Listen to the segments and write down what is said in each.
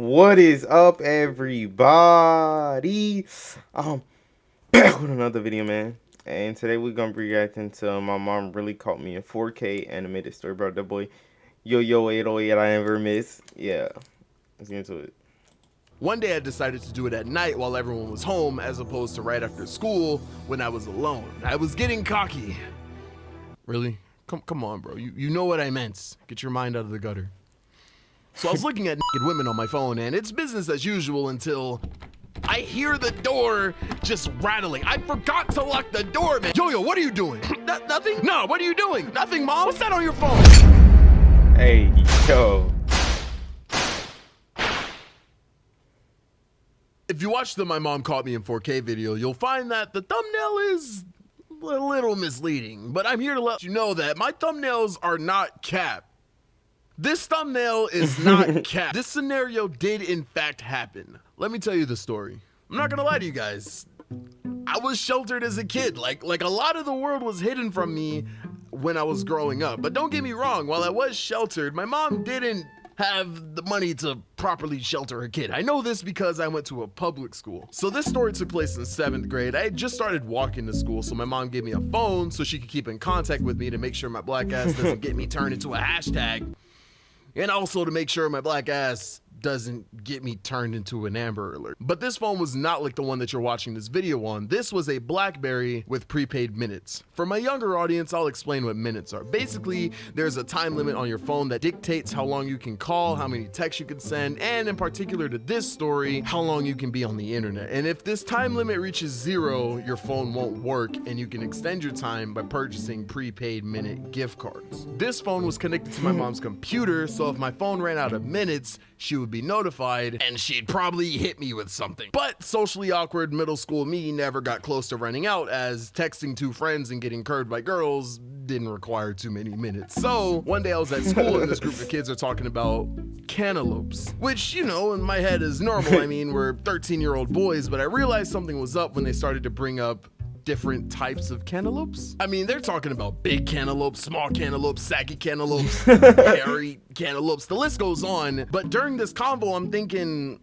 What is up, everybody? Back with another video, man. And today we're gonna be reacting to My Mom Really Caught Me in 4K animated story about that boy Yo 808 I Never Miss. Yeah, let's get into it. One day I decided to do it at night while everyone was home as opposed to right after school when I was alone. I was getting cocky. Really? Come on, bro. You know what I meant. Get your mind out of the gutter. So I was looking at naked women on my phone, and it's business as usual until I hear the door just rattling. I forgot to lock the door, man. Yo, what are you doing? Nothing? No, what are you doing? Nothing, Mom. What's that on your phone? Hey, yo. If you watch the My Mom Caught Me in 4K video, you'll find that the thumbnail is a little misleading, but I'm here to let you know that my thumbnails are not cap. This thumbnail is not cap. This scenario did in fact happen. Let me tell you the story. I'm not gonna lie to you guys. I was sheltered as a kid. Like a lot of the world was hidden from me when I was growing up. But don't get me wrong, while I was sheltered, my mom didn't have the money to properly shelter her kid. I know this because I went to a public school. So this story took place in 7th grade. I had just started walking to school, so my mom gave me a phone so she could keep in contact with me to make sure my black ass doesn't get me turned into a hashtag. And also to make sure my black ass doesn't get me turned into an Amber Alert. But this phone was not like the one that you're watching this video on. This was a BlackBerry with prepaid minutes. For my younger audience, I'll explain what minutes are. Basically, there's a time limit on your phone that dictates how long you can call, how many texts you can send, and in particular to this story, how long you can be on the internet. And if this time limit reaches 0, your phone won't work, and you can extend your time by purchasing prepaid minute gift cards. This phone was connected to my mom's computer, so if my phone ran out of minutes, she would be notified and she'd probably hit me with something. But socially awkward middle school me never got close to running out, as texting 2 friends and getting curved by girls didn't require too many minutes. So one day I was at school and this group of kids are talking about cantaloupes, which, you know, in my head is normal. I mean, we're 13-year-old boys, but I realized something was up when they started to bring up different types of cantaloupes. I mean, they're talking about big cantaloupes, small cantaloupes, saggy cantaloupes, hairy cantaloupes, the list goes on. But during this convo, I'm thinking,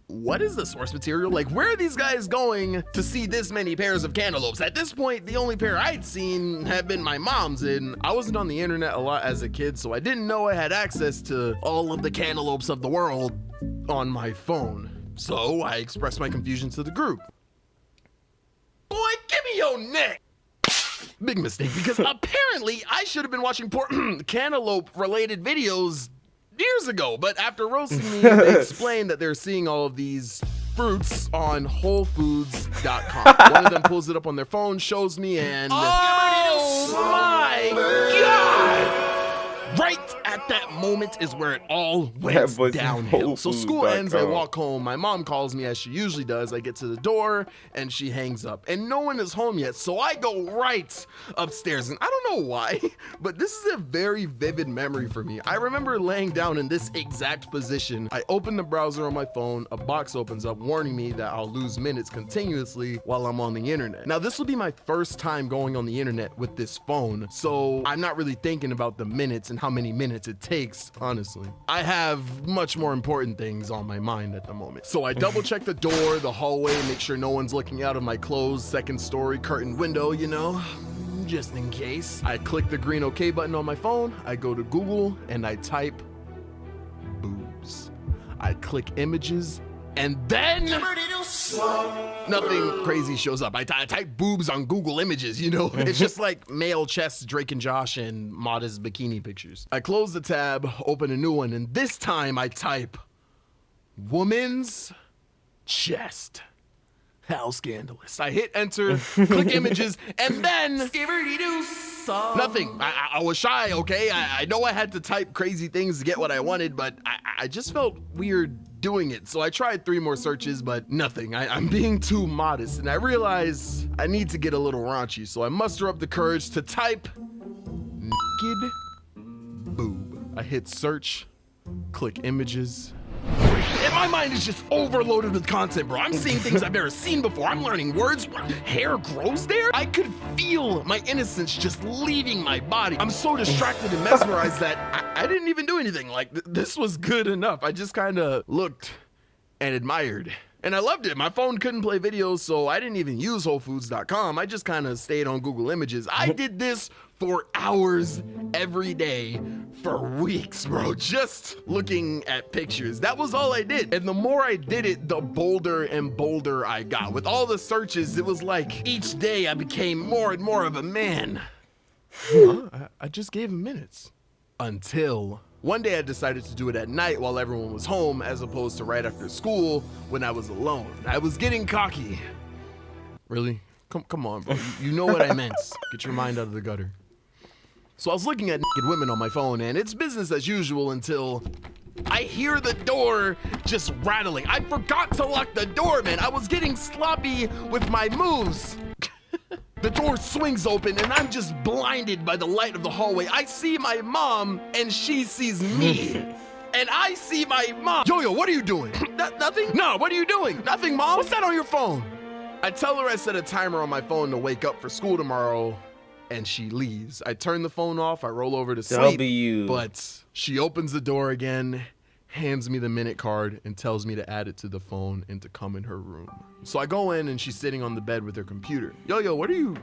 what is the source material? Like, where are these guys going to see this many pairs of cantaloupes? At this point, the only pair I'd seen had been my mom's, and I wasn't on the internet a lot as a kid, so I didn't know I had access to all of the cantaloupes of the world on my phone. So I expressed my confusion to the group. Boy, give me your neck. Big mistake, because apparently I should have been watching cantaloupe related videos years ago, but after roasting me, they explained that they're seeing all of these fruits on WholeFoods.com. One of them pulls it up on their phone, shows me, and oh my God! Right at that moment is where it all went downhill. So school ends, I walk home. My mom calls me as she usually does. I get to the door and she hangs up and no one is home yet. So I go right upstairs, and I don't know why, but this is a very vivid memory for me. I remember laying down in this exact position. I open the browser on my phone. A box opens up warning me that I'll lose minutes continuously while I'm on the internet. Now, this will be my first time going on the internet with this phone, so I'm not really thinking about the minutes and how many minutes it takes, honestly. I have much more important things on my mind at the moment. So I double check the door, the hallway, make sure no one's looking out of my closed 2nd story curtain window, you know, just in case. I click the green OK button on my phone, I go to Google and I type boobs. I click images and then nothing crazy shows up. I type boobs on Google Images, you know? It's just like male chests, Drake and Josh, and modest bikini pictures. I close the tab, open a new one, and this time I type woman's chest. How scandalous. I hit enter, click images, and then nothing. I was shy, okay? I know I had to type crazy things to get what I wanted, but I just felt weird doing it. So I tried 3 more searches, but nothing. I'm being too modest, and I realize I need to get a little raunchy. So I muster up the courage to type naked boob. I hit search, click images. And My mind is just overloaded with content, bro. I'm seeing things I've never seen before. I'm learning words. Hair grows there? I could feel my innocence just leaving my body. I'm so distracted and mesmerized that I didn't even do anything. Like, this was good enough. I just kind of looked and admired. And I loved it. My phone couldn't play videos, so I didn't even use WholeFoods.com. I just kind of stayed on Google Images. I did this for hours every day for weeks, bro, just looking at pictures. That was all I did. And the more I did it, the bolder and bolder I got. With all the searches, it was like each day I became more and more of a man. I just gave him minutes. Until one day I decided to do it at night while everyone was home, as opposed to right after school when I was alone. I was getting cocky. Really? Come on, bro. You know what I meant. Get your mind out of the gutter. So I was looking at naked women on my phone, and it's business as usual until I hear the door just rattling. I forgot to lock the door, man. I was getting sloppy with my moves. The door swings open, and I'm just blinded by the light of the hallway. I see my mom, and she sees me. And I see my mom. Yo, what are you doing? Nothing? No, what are you doing? Nothing, Mom. What's that on your phone? I tell her I set a timer on my phone to wake up for school tomorrow, and she leaves. I turn the phone off. I roll over to sleep. But she opens the door again, hands me the minute card, and tells me to add it to the phone and to come in her room. So I go in, and she's sitting on the bed with her computer. Yo, what are you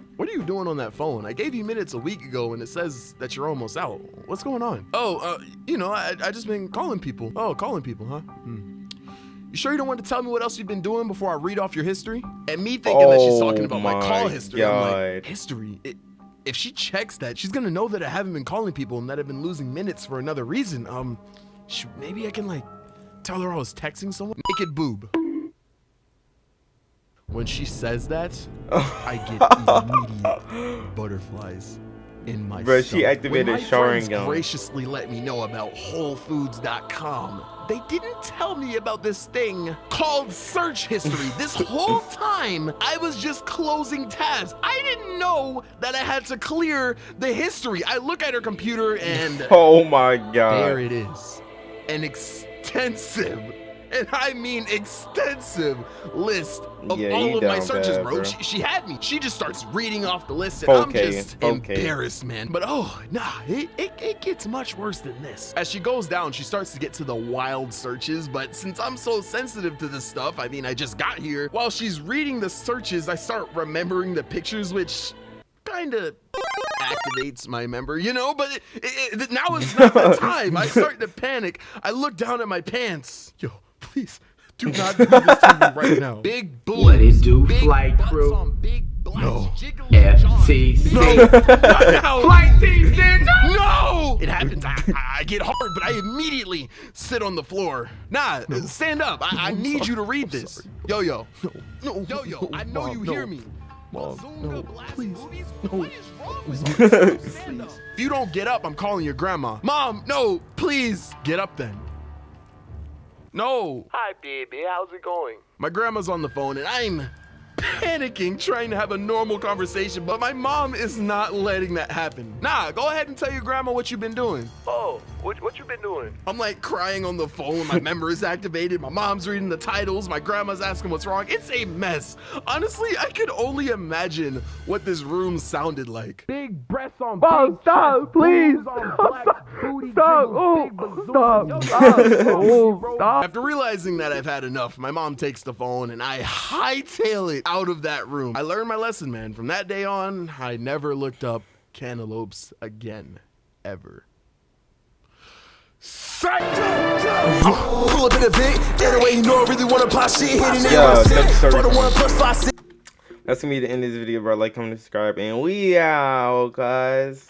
doing on that phone? I gave you minutes a week ago, and it says that you're almost out. What's going on? Oh, I just been calling people. Oh, calling people, huh? You sure you don't want to tell me what else you've been doing before I read off your history? And me thinking that she's talking about my call history. God. I'm like, history? If she checks that, she's gonna know that I haven't been calling people and that I've been losing minutes for another reason. Maybe I can, like, tell her I was texting someone? Naked boob. When she says that, I get immediate butterflies in my stomach. She activated showering gun. Graciously let me know about WholeFoods.com. They didn't tell me about this thing called search history. This whole time, I was just closing tabs. I didn't know that I had to clear the history. I look at her computer and oh my God, there it is. An extensive, and I mean extensive, list of all of my searches, bro. She had me. She just starts reading off the list, and I'm just embarrassed, man. But it gets much worse than this. As she goes down, she starts to get to the wild searches, but since I'm so sensitive to this stuff, I mean, I just got here. While she's reading the searches, I start remembering the pictures, which kind of activates my memory, but now is not the time. I start to panic. I look down at my pants. Yo, please do not do this to me right now. Big boobs. What it do, flight crew? No. FTC. No. Flight team, stand up. No. It happens. I get hard, but I immediately sit on the floor. Nah, stand up. I need you to read this. Yo. No. Yo. I know you hear me. Mom, no, please. What is wrong with you? Stand up. If you don't get up, I'm calling your grandma. Mom, no, please. Get up then. No. Hi, baby. How's it going? My grandma's on the phone, and I'm panicking, trying to have a normal conversation, but my mom is not letting that happen. Nah, go ahead and tell your grandma what you've been doing. Oh, what you been doing? I'm like crying on the phone. My memory is activated. My mom's reading the titles. My grandma's asking what's wrong. It's a mess. Honestly, I could only imagine what this room sounded like. Big breasts on big stop, please. Stop. After realizing that I've had enough, my mom takes the phone and I hightail it out of that room. I learned my lesson, man. From that day on, I never looked up cantaloupes again, ever. Pull up in a bit, get away, you know I really wanna pop shit, hitting That's gonna be the end of this video, bro. Like, comment, subscribe, and we out, guys.